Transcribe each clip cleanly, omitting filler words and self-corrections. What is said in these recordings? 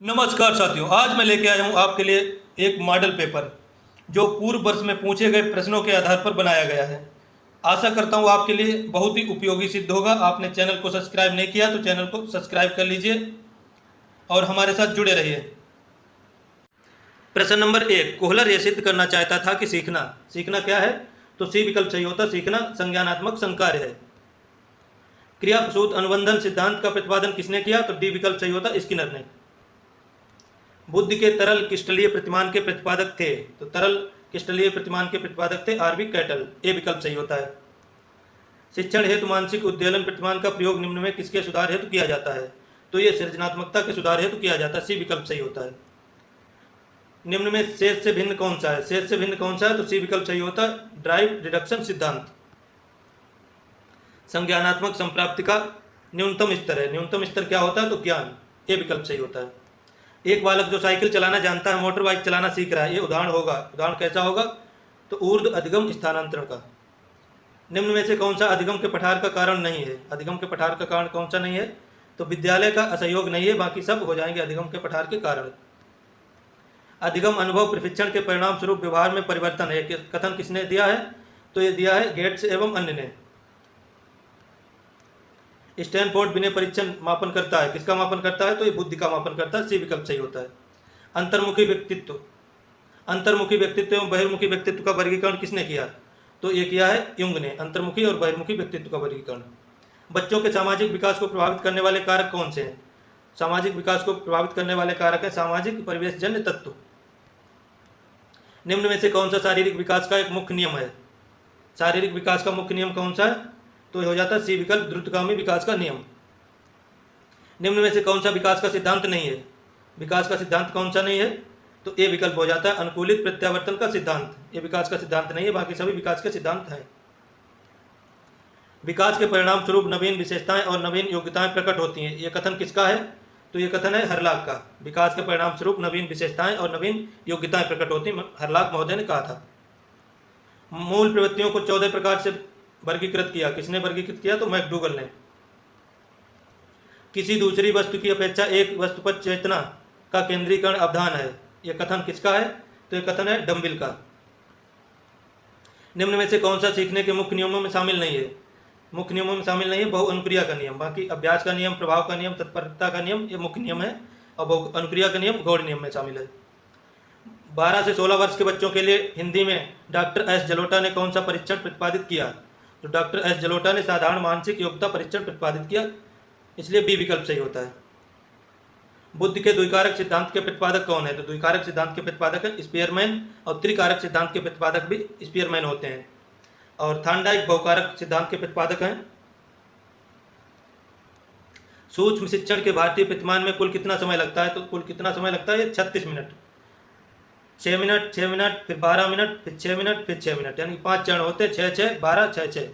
नमस्कार साथियों, आज मैं लेके आया हूँ आपके लिए एक मॉडल पेपर जो पूर्व वर्ष में पूछे गए प्रश्नों के आधार पर बनाया गया है। आशा करता हूँ आपके लिए बहुत ही उपयोगी सिद्ध होगा। आपने चैनल को सब्सक्राइब नहीं किया तो चैनल को सब्सक्राइब कर लीजिए और हमारे साथ जुड़े रहिए। प्रश्न नंबर 1, कोहलर यह सिद्ध करना चाहता था कि सीखना क्या है? तो सी विकल्प सही होता। सीखना संज्ञानात्मक संकार्य है। क्रियाप्रसूत अनुबंधन सिद्धांत का प्रतिपादन किसने किया? तो डी विकल्प सही होता, स्किनर ने। बुद्ध के तरल क्रिस्टलीय प्रतिमान के प्रतिपादक थे, तो तरल क्रिस्टलीय प्रतिमान के प्रतिपादक थे आरबी कैटल। ए विकल्प सही होता है। शिक्षण हेतु मानसिक उद्वेलन प्रतिमान का प्रयोग निम्न में किसके सुधार हेतु किया जाता है? तो ये सृजनात्मकता के सुधार हेतु किया जाता है। सी विकल्प सही होता है। निम्न में शेष से भिन्न कौन सा है? शेष से भिन्न कौन सा है? तो सी विकल्प सही होता है, ड्राइव रिडक्शन सिद्धांत। संज्ञानात्मक संप्राप्ति का न्यूनतम स्तर है। न्यूनतम स्तर क्या होता है? तो ज्ञान। ए विकल्प सही होता है। एक बालक जो साइकिल चलाना जानता है, मोटर बाइक चलाना सीख रहा है, ये उदाहरण होगा। उदाहरण कैसा होगा? तो ऊर्ध्व अधिगम स्थानांतरण का। निम्न में से कौन सा अधिगम के पठार का कारण नहीं है? अधिगम के पठार का कारण कौन सा नहीं है? तो विद्यालय का असहयोग नहीं है, बाकी सब हो जाएंगे अधिगम के पठार के कारण। अधिगम अनुभव प्रशिक्षण के परिणाम स्वरूप व्यवहार में परिवर्तन है, कथन किसने दिया है? तो ये दिया है गेट्स एवं अन्य ने। स्टैनफोर्ड विनय परीक्षण मापन करता है, किसका मापन करता है? तो ये बुद्धि का मापन करता है। सी विकल्प सही होता है। अंतर्मुखी व्यक्तित्व एवं बहिर्मुखी व्यक्तित्व का वर्गीकरण किसने किया? तो ये किया है युंग ने, अंतर्मुखी और बहिर्मुखी व्यक्तित्व का वर्गीकरण। बच्चों के सामाजिक विकास को प्रभावित करने वाले कारक कौन से हैं? सामाजिक विकास को प्रभावित करने वाले कारक है सामाजिक परिवेशजन्य तत्व। निम्न में से कौन सा शारीरिक विकास का एक मुख्य नियम है? शारीरिक विकास का मुख्य नियम कौन सा है? तो हो जाता है सी विकल्प, द्रुतगामी विकास का नियम। निम्न में से कौन सा विकास का सिद्धांत नहीं है? विकास का सिद्धांत कौन सा नहीं है? तो ए विकल्प हो जाता है अनुकूलित प्रत्यावर्तन का सिद्धांत। ये विकास का सिद्धांत नहीं है, बाकी सभी विकास के सिद्धांत हैं। विकास के परिणाम स्वरूप नवीन विशेषताएं और नवीन योग्यताएं प्रकट होती हैं, ये कथन किसका है? तो ये कथन है हरलाक का। विकास के परिणाम स्वरूप नवीन विशेषताएं और नवीन योग्यताएं प्रकट होती हैं, हरलाक महोदय ने कहा था। मूल प्रवृत्तियों को 14 प्रकार से वर्गीकृत किया, किसने वर्गीकृत किया? तो मैकडूगल ने। किसी दूसरी वस्तु की अपेक्षा एक वस्तु पर चेतना का केंद्रीकरण अवधान है, यह कथन किसका है? तो यह कथन है डम्बिल का। निम्न में से कौन सा सीखने के मुख्य नियमों में शामिल नहीं है? मुख्य नियमों में शामिल नहीं है बहु अनुक्रिया का नियम। बाकी अभ्यास का नियम, प्रभाव का नियम, तत्परता का नियम ये मुख्य नियम है, और बहु अनुक्रिया का नियम गौड़ नियम में शामिल है। 12 से 16 वर्ष के बच्चों के लिए हिंदी में डॉक्टर एस जलोटा ने कौन सा परीक्षण प्रतिपादित किया? तो डॉक्टर एस जलोटा ने साधारण मानसिक योग्यता परीक्षण प्रतिपादित किया, इसलिए बी विकल्प सही होता है। बुद्ध के द्विकारक सिद्धांत के प्रतिपादक कौन है? तो द्विकारक सिद्धांत के प्रतिपादक है स्पीयरमैन, और त्रिकारक सिद्धांत के प्रतिपादक भी स्पीयरमैन होते हैं। और थार्नडाइक बहुकारक सिद्धांत के प्रतिपादक हैं। सूक्ष्म शिक्षण के भारतीय प्रतिमान में कुल कितना समय लगता है? तो कुल कितना समय लगता है? 36 मिनट। 6 मिनट, 6 मिनट, फिर 12 मिनट, फिर 6 मिनट, फिर 6 मिनट, यानी 5 चरण होते हैं। 6, 6, 12, 6, 6।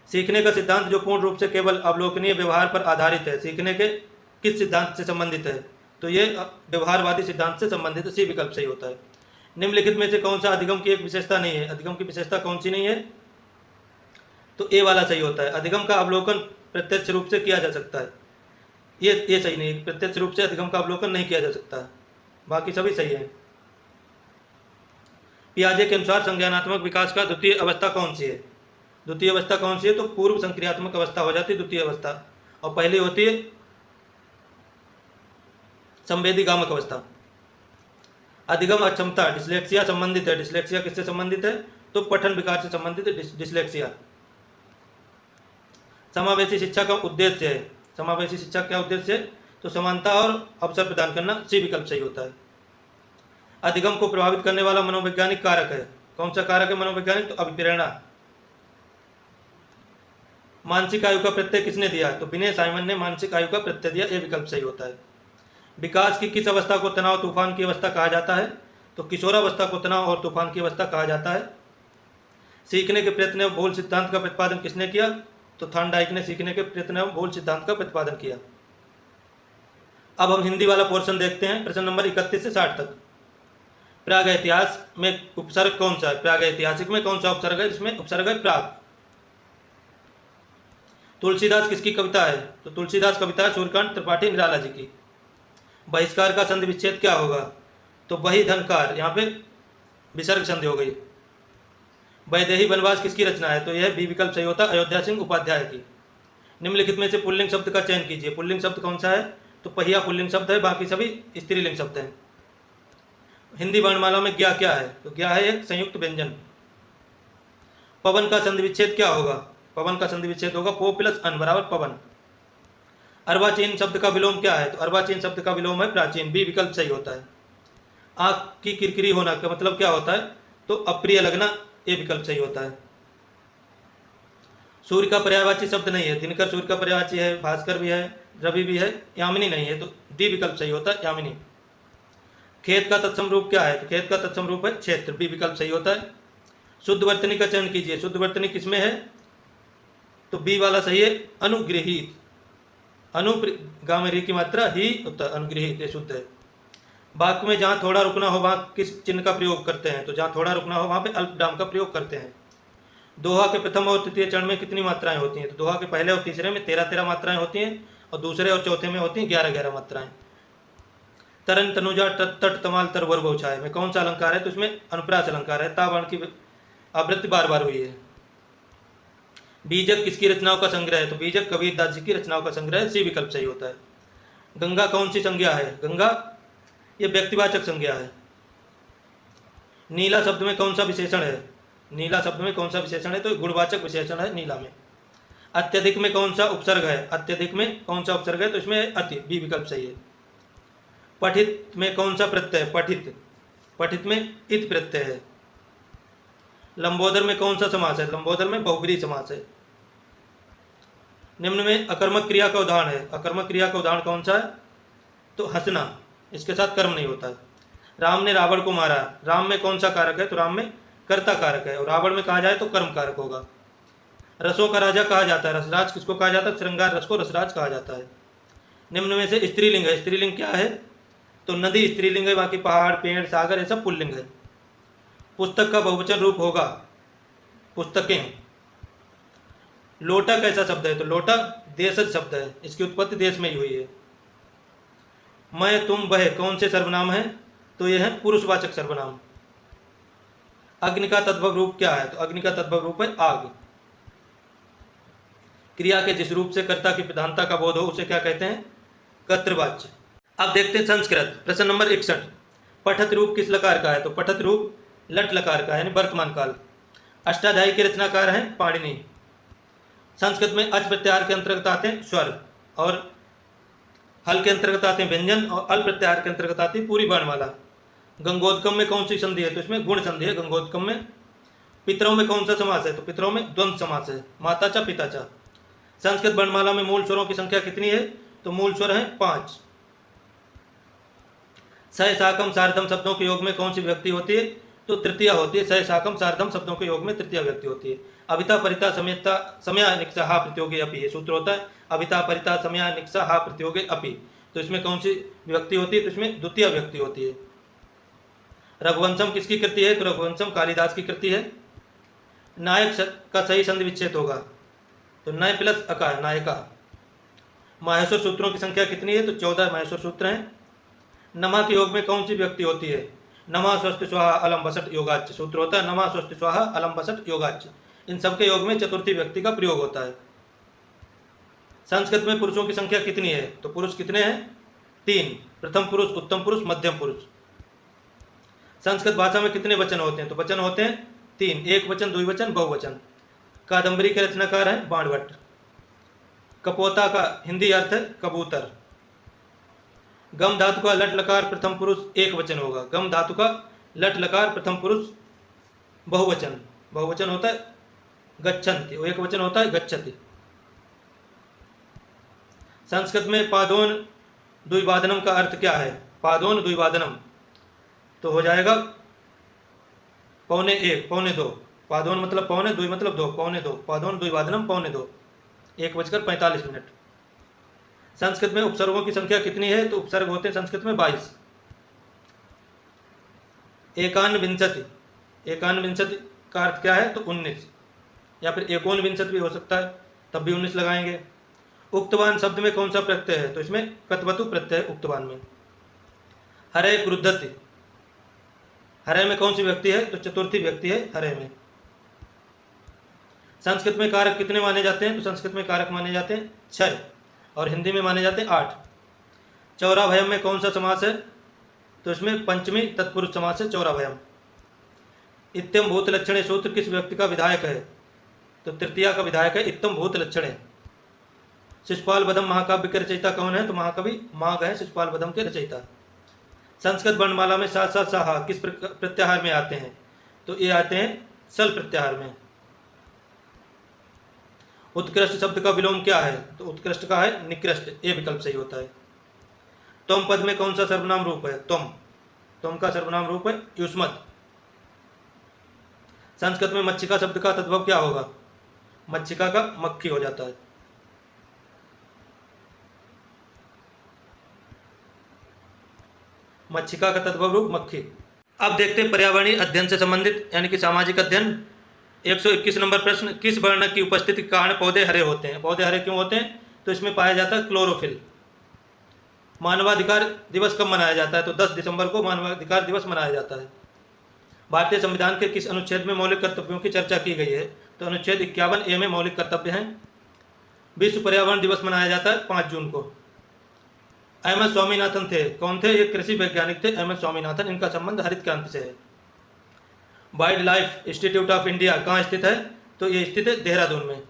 सीखने का सिद्धांत जो पूर्ण रूप से केवल अवलोकनीय व्यवहार पर आधारित है, सीखने के किस सिद्धांत से संबंधित है? तो ये व्यवहारवादी सिद्धांत से संबंधित है। सी विकल्प सही होता है। निम्नलिखित में से कौन सा अधिगम की एक विशेषता नहीं है? अधिगम की विशेषता कौन सी नहीं है? तो ए वाला सही होता है। अधिगम का अवलोकन प्रत्यक्ष रूप से किया जा सकता है, ये सही नहीं है। प्रत्यक्ष रूप से अधिगम का अवलोकन नहीं किया जा सकता, बाकी सभी सही है। पियाजे के अनुसार संज्ञानात्मक विकास का द्वितीय अवस्था कौन सी है? द्वितीय अवस्था कौन सी है? तो पूर्व संक्रियात्मक अवस्था हो जाती है द्वितीय अवस्था, और पहली होती है संवेदी गामक अवस्था। अधिगम अक्षमता डिस्लेक्सिया संबंधित है। डिस्लेक्सिया किससे संबंधित है? तो पठन विकार से संबंधित है डिस्लेक्सिया। समावेशी शिक्षा का उद्देश्य है। समावेशी शिक्षा क्या उद्देश्य है? तो समानता और अवसर प्रदान करना। सी विकल्प सही होता है। अधिगम को प्रभावित करने वाला मनोवैज्ञानिक कारक है, कौन सा कारक है मनोवैज्ञानिक? तो अभिप्रेरणा। मानसिक आयु का प्रत्यय किसने दिया? तो विनय साइमन ने मानसिक आयु का प्रत्यय दिया। ए विकल्प सही होता है। विकास की किस अवस्था को तनाव तूफान की अवस्था कहा जाता है? तो किशोरावस्था को तनाव और तूफान की अवस्था कहा जाता है। सीखने के प्रयत्न एवं भूल सिद्धांत का प्रतिपादन किसने किया? तो थार्नडाइक ने सीखने के प्रयत्न एवं भूल सिद्धांत का प्रतिपादन किया। अब हम हिंदी वाला पोर्शन देखते हैं, प्रश्न नंबर 31 से 60 तक। प्राग इतिहास में उपसर्ग कौन सा है? प्राग ऐतिहासिक में कौन सा उपसर्ग है? इसमें उपसर्ग है प्राग। तुलसीदास किसकी कविता है? तो तुलसीदास कविता है सूर्यकांत त्रिपाठी निराला जी की। बहिष्कार का संधि विच्छेद क्या होगा? तो बही धनकार, यहाँ पे विसर्ग संधि हो गई। वैदेही वनवास किसकी रचना है? तो यह बी विकल्प सही होता, अयोध्या सिंह उपाध्याय की। निम्नलिखित में से पुल्लिंग शब्द का चयन कीजिए। पुल्लिंग शब्द कौन सा है? तो पहिया पुल्लिंग शब्द है, बाकी सभी स्त्रीलिंग शब्द हैं। हिंदी वर्णमाला में ज्ञा क्या है? तो ज्ञा है एक संयुक्त व्यंजन। पवन का संधि विच्छेद क्या होगा? पवन का संधि विच्छेद होगा पो प्लस अन बराबर पवन। अर्वाचीन शब्द का विलोम क्या है? तो अर्वाचीन शब्द का विलोम है प्राचीन, बी विकल्प सही होता है। आंख की किरकिरी होना का मतलब क्या होता है? तो अप्रिय लगना, ए विकल्प सही होता है। सूर्य का पर्यायवाची शब्द नहीं है। दिनकर सूर्य का पर्यायवाची है, भास्कर भी है, रवि भी है, यामिनी नहीं है, तो डी विकल्प सही होता है, यामिनी। खेत का तत्सम रूप क्या है? तो खेत का तत्सम रूप है क्षेत्र, बी विकल्प सही होता है। शुद्ध वर्तनी का चयन कीजिए। शुद्ध वर्तनी किसमें है? तो बी वाला सही है, अनुगृहीत। अनु गांव में री की मात्रा ही होता है, अनुगृहीत, ये शुद्ध है। वाक्य में जहाँ थोड़ा रुकना हो वहाँ किस चिन्ह का प्रयोग करते हैं? तो जहाँ थोड़ा रुकना हो वहाँ पे अल्पविराम का प्रयोग करते हैं। दोहा के प्रथम और तृतीय चरण में कितनी मात्राएं होती हैं? तो दोहा के पहले और तीसरे में 13-13 मात्राएं होती हैं, और दूसरे और चौथे में होती हैं 11-11 मात्राएं। तरन तनुजा तट तमाल तर वर बहुछाय में कौन सा अलंकार है? तो इसमें अनुप्रास अलंकार है, तावर्ण की आवृत्ति बार बार हुई है। बीजक किसकी रचनाओं का संग्रह है? तो बीजक कबीर दास जी की रचनाओं का संग्रह है, सी विकल्प सही होता है। गंगा कौन सी संज्ञा है? गंगा ये व्यक्तिवाचक संज्ञा है। नीला शब्द में कौन सा विशेषण है? नीला शब्द में कौन सा विशेषण है? तो गुणवाचक विशेषण है नीला में। अत्यधिक में कौन सा उपसर्ग है? अत्यधिक में कौन सा उपसर्ग है? तो इसमें अति, बी विकल्प सही है। पठित में कौन सा प्रत्यय? पठित, पठित में इत प्रत्यय है। लंबोदर में कौन सा समास है? लंबोदर में बहुब्रीहि समास है। निम्न में अकर्मक क्रिया का उदाहरण है। अकर्मक क्रिया का उदाहरण कौन सा है? तो हंसना, इसके साथ कर्म नहीं होता है। राम ने रावण को मारा, राम में कौन सा कारक है? तो राम में कर्ता कारक है, और रावण में कहा जाए तो कर्म कारक होगा। रसों का राजा कहा जाता है, रसराज किसको कहा जाता है? श्रृंगार रस को रसराज कहा जाता है। निम्न में से स्त्रीलिंग है। स्त्रीलिंग क्या है? तो नदी स्त्रीलिंग है, बाकी पहाड़ पेड़ सागर ये सब पुल्लिंग है। पुस्तक का बहुवचन रूप होगा पुस्तकें। लोटा कैसा शब्द है? तो लोटा देशज शब्द है, इसकी उत्पत्ति देश में ही हुई है। मैं तुम वह कौन से सर्वनाम है? तो यह है पुरुषवाचक सर्वनाम। अग्नि का तद्भव रूप क्या है? तो अग्नि का तद्भव रूप है आग। क्रिया के जिस रूप से कर्ता की प्रधानता का बोध हो उसे क्या कहते हैं? कर्तृवाच्य। अब देखते हैं संस्कृत, प्रश्न नंबर 61। पठत रूप किस लकार का है? तो पठत रूप लट लकार का है, यानी वर्तमान काल। अष्टाध्यायी के रचनाकार हैं पाणिनि। संस्कृत में अच प्रत्याहार के अंतर्गत आते हैं स्वर, और हल के अंतर्गत आते हैं व्यंजन, और अल प्रत्याहार के अंतर्गत आती है पूरी वर्णमाला। गंगोदकम में कौन सी संधि है? तो इसमें गुण संधि है गंगोदकम में। पितरों में कौन सा समास है? तो पितरों में द्वंद्व समास है, माता चा पिता चा। संस्कृत वर्णमाला में मूल स्वरों की संख्या कितनी है? तो मूल स्वर है 5। सह साकम सार्धम शब्दों के योग में कौन सी विभक्ति होती है? तो तृतीया होती है। सह साकम सार्धम शब्दों के योग में तृतीया विभक्ति होती है। अभिता परिता समयता समया निक्षा हा प्रतियोगे अपि, ये सूत्र होता है अभिता परिता समया निक्षा हा प्रतियोगे अपि। तो इसमें कौन सी विभक्ति होती है? तो इसमें द्वितीय विभक्ति होती है। रघुवंशम किसकी कृति है? तो रघुवंशम कालिदास की कृति है। नायक का सही संधि विच्छेद होगा, तो नय प्लस अकार नायका। माहेश्वर सूत्रों की संख्या कितनी है? तो 14 माहेश्वर सूत्र हैं। नमा के योग में कौन सी व्यक्ति होती है? नमा स्वस्ति स्वाहा अलम वसट योगाच सूत्र होता है, नमा स्वस्ति स्वाहा अलम वसट योगाच। इन सबके योग में चतुर्थी व्यक्ति का प्रयोग होता है। संस्कृत में पुरुषों की संख्या कितनी है? तो पुरुष कितने हैं? 3, प्रथम पुरुष, उत्तम पुरुष, मध्यम पुरुष। संस्कृत भाषा में कितने वचन होते हैं? तो वचन होते हैं 3, एक वचन, द्विवचन, बहुवचन। कादम्बरी के रचनाकार हैं बाणभट्ट। कपोता का हिंदी अर्थ है कबूतर। गम धातु का लट लकार प्रथम पुरुष एक वचन होगा। गम धातु का लट लकार प्रथम पुरुष बहुवचन, बहुवचन होता है गच्छन्ति, एक वचन होता है गच्छति। संस्कृत में पादोन द्विवादनम का अर्थ क्या है? पादोन द्विवादनम तो हो जाएगा 1:15, 1:15। पादोन मतलब पौने, द्वि मतलब 2, 1:15। पादोन द्विवादनम 1:15, 1:45। संस्कृत में उपसर्गों की संख्या कितनी है? तो उपसर्ग होते हैं संस्कृत में 22। एकान्विंशति, एकान्विंशति का अर्थ क्या है? तो 19, या फिर एकोनविंशति भी हो सकता है, तब भी 19 लगाएंगे। उक्तवान शब्द में कौन सा प्रत्यय है? तो इसमें कतवतु प्रत्यय उक्तवान में। हरे क्रुद्धति, हरे में कौन सी व्यक्ति है? तो चतुर्थी व्यक्ति है हरे में। संस्कृत में कारक कितने माने जाते हैं? तो संस्कृत में कारक माने जाते हैं 6 और हिंदी में माने जाते हैं 8। चौराभयम में कौन सा समास है? तो इसमें पंचमी तत्पुरुष समास है चौराभयम। इत्यम भूत लक्षणे सूत्र किस व्यक्ति का विधायक है? तो तृतीया का विधायक है इत्यम भूत लक्षणे। शिशुपाल वधम महाकाव्य के रचयिता कौन है? तो महाकवि माघ है शिशुपाल वधम के रचयिता। संस्कृत वर्णमाला में सा सा सा हा किस प्रत्याहार में आते हैं? तो ये आते हैं सल प्रत्याहार में। उत्कृष्ट शब्द का विलोम क्या है? तो उत्कृष्ट का है निकृष्ट, ये विकल्प सही होता है। त्वम पद में कौन सा सर्वनाम रूप है? त्वम का सर्वनाम रूप है युष्मत्। संस्कृत में मच्छिका शब्द का तद्भव क्या होगा? मच्छिका का मक्खी हो जाता है। मच्छिका का तद्भव रूप मक्खी। अब देखते हैं पर्यावरणीय अध्ययन से संबंधित यानी कि सामाजिक अध्ययन। 121 नंबर प्रश्न, किस वर्ण की उपस्थिति के कारण पौधे हरे होते हैं? पौधे हरे क्यों होते हैं? तो इसमें पाया जाता है क्लोरोफिल। मानवाधिकार दिवस कब मनाया जाता है? तो 10 दिसंबर को मानवाधिकार दिवस मनाया जाता है। भारतीय संविधान के किस अनुच्छेद में मौलिक कर्तव्यों की चर्चा की गई है? तो अनुच्छेद 51A में मौलिक कर्तव्य हैं। विश्व पर्यावरण दिवस मनाया जाता है 5 जून को। एम.एस. स्वामीनाथन थे, कौन थे? ये कृषि वैज्ञानिक थे एम.एस. स्वामीनाथन। इनका संबंध हरित क्रांति से है। Wild life institute of India कहाँ स्थित है? तो ये स्थित है देहरादून में।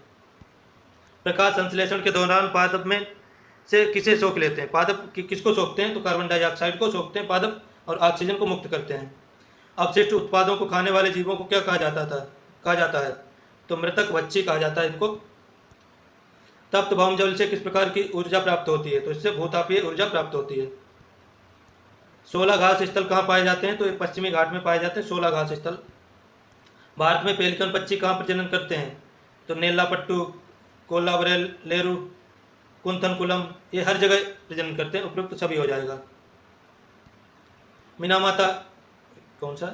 प्रकाश संश्लेषण के दौरान पादप में से किसे सोख लेते हैं? पादप किसको सोखते हैं? तो कार्बन डाइऑक्साइड को सोखते हैं पादप और ऑक्सीजन को मुक्त करते हैं। अपशिष्ट उत्पादों को खाने वाले जीवों को क्या कहा जाता है? तो मृतक बच्ची कहा जाता है इनको। तप्त भौम जल से किस प्रकार की ऊर्जा प्राप्त होती है? तो इससे भूतापीय ऊर्जा प्राप्त होती है। 16 घास स्थल कहाँ पाए जाते हैं? तो ये पश्चिमी घाट में पाए जाते हैं 16 घास स्थल। भारत में पेलिकन पक्षी कहाँ प्रजनन करते हैं? तो नेल्लापट्टू, कोल्लावरेलेरू, कुंथनकुलम, ये हर जगह प्रजनन करते हैं। उपयुक्त सभी हो जाएगा। मीनामाता कौन सा?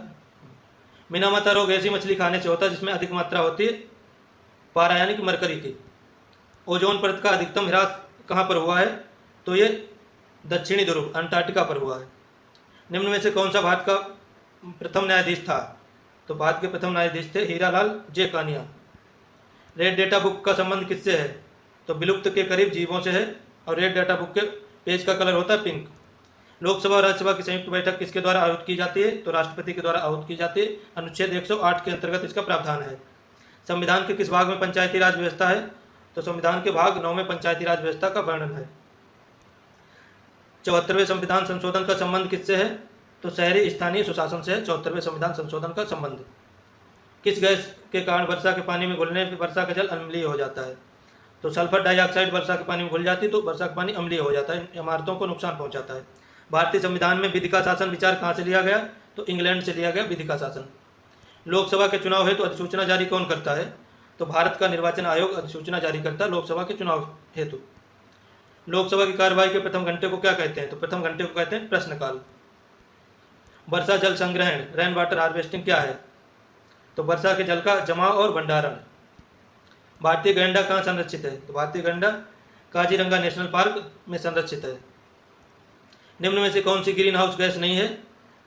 मीनामाता रोग ऐसी मछली खाने से होता है जिसमें अधिक मात्रा होती है पारा यानी कि मरकरी की। ओजोन परत का अधिकतम ह्रास कहाँ पर हुआ है? तो ये दक्षिणी ध्रुव अंटार्कटिका पर हुआ है। निम्न में से कौन सा भारत का प्रथम न्यायाधीश था? तो भारत के प्रथम न्यायाधीश थे हीरालाल जे कानिया। रेड डेटा बुक का संबंध किससे है? तो विलुप्त के करीब जीवों से है और रेड डेटा बुक के पेज का कलर होता है पिंक। लोकसभा और राज्यसभा की संयुक्त बैठक किसके द्वारा आयोजित की जाती है? तो राष्ट्रपति के द्वारा आयोजित की जाती है। अनुच्छेद 108 के अंतर्गत इसका प्रावधान है। संविधान के किस भाग में पंचायती राज व्यवस्था है? तो संविधान के भाग 9 में पंचायती राज व्यवस्था का वर्णन है। 74वें संविधान संशोधन का संबंध किससे है? तो शहरी स्थानीय सुशासन से है 74वें संविधान संशोधन का संबंध। किस गैस के कारण वर्षा के पानी में घुलने पर वर्षा का जल अम्लीय हो जाता है? तो सल्फर डाइऑक्साइड वर्षा के पानी में घुल जाती है तो वर्षा का पानी अम्लीय हो जाता है, इमारतों को नुकसान पहुंचाता है। भारतीय संविधान में विधि का शासन विचार कहाँ से लिया गया? तो इंग्लैंड से लिया गया विधि का शासन। लोकसभा के चुनाव हेतु अधिसूचना जारी कौन करता है? तो भारत का निर्वाचन आयोग अधिसूचना जारी करता है लोकसभा के चुनाव हेतु। लोकसभा की कार्यवाही के प्रथम घंटे को क्या कहते हैं? तो प्रथम घंटे को कहते हैं प्रश्नकाल। वर्षा जल संग्रहण रेन वाटर हार्वेस्टिंग क्या है? तो वर्षा के जल का जमाव और भंडारण। भारतीय गैंडा कहाँ संरक्षित है? तो भारतीय गैंडा काजीरंगा नेशनल पार्क में संरक्षित है। निम्न में से कौन सी ग्रीन हाउस गैस नहीं है?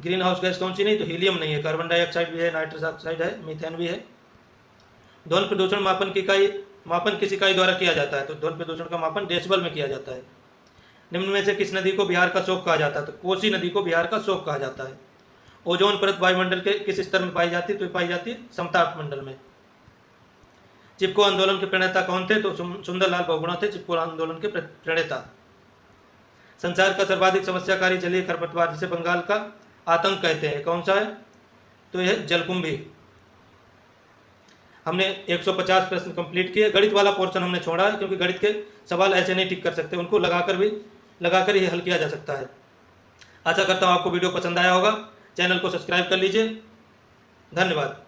ग्रीन हाउस गैस कौन सी नहीं? तो हीलियम नहीं है, कार्बन डाइऑक्साइड भी है, नाइट्रस ऑक्साइड है, मीथेन भी है। ध्वनि प्रदूषण मापन किस इकाई द्वारा किया जाता है? तो ध्वनि प्रदूषण का मापन डेसिबल में किया जाता है। निम्न में से किस नदी को बिहार का शोक कहा जाता है? तो कोसी नदी को बिहार का शोक कहा जाता है। ओजोन परत वायुमंडल के किस स्तर में पाई जाती है? तो पाई जाती है समताप मंडल में। चिपको आंदोलन के प्रणेता कौन थे? तो सुंदरलाल बहुगुणा थे चिपको आंदोलन के प्रणेता। संसार का सर्वाधिक समस्याकारी जलीय खरपतवार जिसे बंगाल का आतंक कहते हैं कौन सा है? तो यह जलकुंभी। हमने 150 प्रश्न कंप्लीट किए। गणित वाला पोर्शन हमने छोड़ा है क्योंकि गणित के सवाल ऐसे नहीं टिक कर सकते, उनको लगाकर ही हल किया जा सकता है। आशा करता हूँ आपको वीडियो पसंद आया होगा। चैनल को सब्सक्राइब कर लीजिए। धन्यवाद।